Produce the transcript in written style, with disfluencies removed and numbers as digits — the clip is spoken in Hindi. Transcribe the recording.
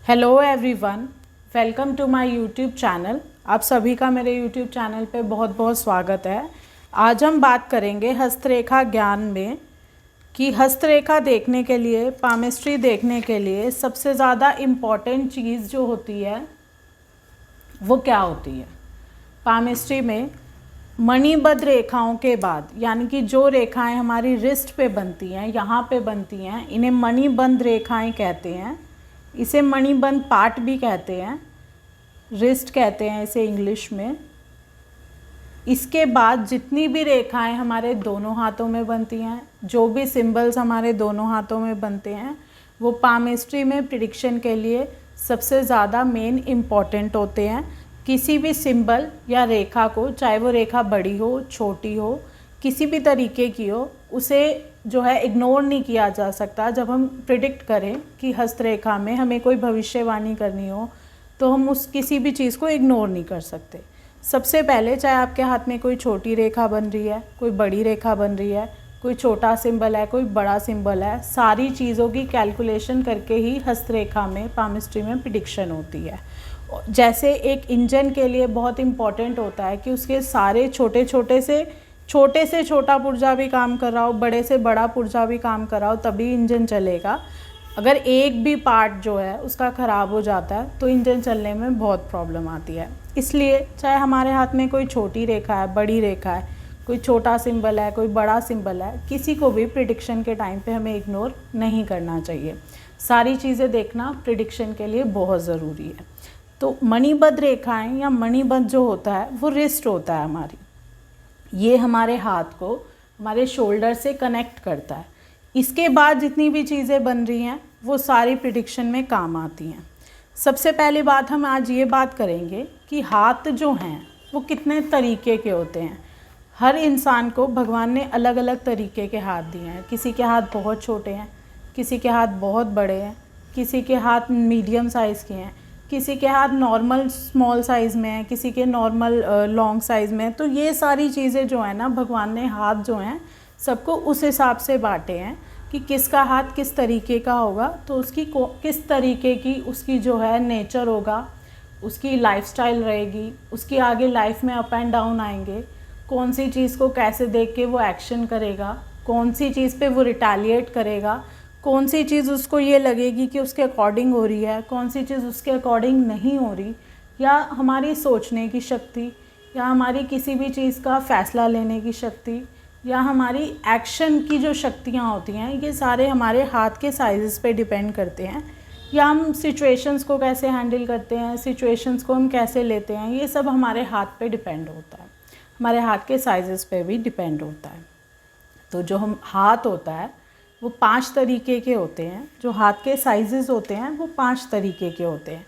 Hello everyone, welcome to my YouTube channel. आप सभी का मेरे यूट्यूब चैनल पे बहुत बहुत स्वागत है। आज हम बात करेंगे हस्तरेखा ज्ञान में कि हस्तरेखा देखने के लिए, पामिस्ट्री देखने के लिए सबसे ज़्यादा इम्पॉर्टेंट चीज़ जो होती है वो क्या होती है। पामिस्ट्री में मणिबद्ध रेखाओं के बाद, यानी कि जो रेखाएं हमारी रिस्ट पे बनती हैं, यहाँ पे बनती हैं, इन्हें मणिबद्ध रेखाएं कहते हैं। इसे मणिबद्ध पार्ट भी कहते हैं, रिस्ट कहते हैं इसे इंग्लिश में। इसके बाद जितनी भी रेखाएं हमारे दोनों हाथों में बनती हैं, जो भी सिंबल्स हमारे दोनों हाथों में बनते हैं, वो पामिस्ट्री में प्रिडिक्शन के लिए सबसे ज़्यादा मेन इम्पॉर्टेंट होते हैं। किसी भी सिंबल या रेखा को, चाहे वो रेखा बड़ी हो, छोटी हो, किसी भी तरीके की हो, उसे जो है इग्नोर नहीं किया जा सकता। जब हम प्रिडिक्ट करें कि हस्तरेखा में हमें कोई भविष्यवाणी करनी हो, तो हम उस किसी भी चीज़ को इग्नोर नहीं कर सकते। सबसे पहले, चाहे आपके हाथ में कोई छोटी रेखा बन रही है, कोई बड़ी रेखा बन रही है, कोई छोटा सिंबल है, कोई बड़ा सिंबल है, सारी चीज़ों की कैलकुलेशन करके ही हस्तरेखा में, पामिस्ट्री में प्रिडिक्शन होती है। जैसे एक इंजन के लिए बहुत इम्पॉर्टेंट होता है कि उसके सारे छोटे से छोटा पुर्जा भी काम कर रहा हो, बड़े से बड़ा पुर्जा भी काम कर रहा हो, तभी इंजन चलेगा। अगर एक भी पार्ट जो है उसका ख़राब हो जाता है तो इंजन चलने में बहुत प्रॉब्लम आती है। इसलिए चाहे हमारे हाथ में कोई छोटी रेखा है, बड़ी रेखा है, कोई छोटा सिंबल है, कोई बड़ा सिंबल है, किसी को भी प्रिडिक्शन के टाइम पे हमें इग्नोर नहीं करना चाहिए। सारी चीज़ें देखना प्रिडिक्शन के लिए बहुत ज़रूरी है। तो मणिबद्ध रेखाएं या मणिबद्ध जो होता है वो रिस्ट होता है हमारी। ये हमारे हाथ को हमारे शोल्डर से कनेक्ट करता है। इसके बाद जितनी भी चीज़ें बन रही हैं वो सारी प्रिडिक्शन में काम आती हैं। सबसे पहली बात, हम आज ये बात करेंगे कि हाथ जो हैं वो कितने तरीके के होते हैं। हर इंसान को भगवान ने अलग अलग तरीके के हाथ दिए हैं। किसी के हाथ बहुत छोटे हैं, किसी के हाथ बहुत बड़े हैं, किसी के हाथ मीडियम साइज़ के हैं, किसी के हाथ नॉर्मल स्मॉल साइज़ में है, किसी के नॉर्मल लॉन्ग साइज़ में है। तो ये सारी चीज़ें जो है ना, भगवान ने हाथ जो हैं सबको उस हिसाब से बांटे हैं कि किसका हाथ किस तरीके का होगा, तो उसकी किस तरीके की उसकी जो है नेचर होगा, उसकी लाइफस्टाइल रहेगी, उसकी आगे लाइफ में अप एंड डाउन आएंगे, कौन सी चीज़ को कैसे देख के वो एक्शन करेगा, कौन सी चीज़ पे वो रिटेलिएट करेगा, कौन सी चीज़ उसको ये लगेगी कि उसके अकॉर्डिंग हो रही है, कौन सी चीज़ उसके अकॉर्डिंग नहीं हो रही, या हमारी सोचने की शक्ति, या हमारी किसी भी चीज़ का फ़ैसला लेने की शक्ति, या हमारी एक्शन की जो शक्तियाँ होती हैं, ये सारे हमारे हाथ के साइज़ पे डिपेंड करते हैं। या हम सिचुएशंस को कैसे हैंडल करते हैं, सिचुएशंस को हम कैसे लेते हैं, ये सब हमारे हाथ पे डिपेंड होता है, हमारे हाथ के साइज़ पे भी डिपेंड होता है। तो जो हम हाथ होता है वो 5 तरीके के होते हैं। जो हाथ के साइज़ होते हैं वो 5 तरीके के होते हैं।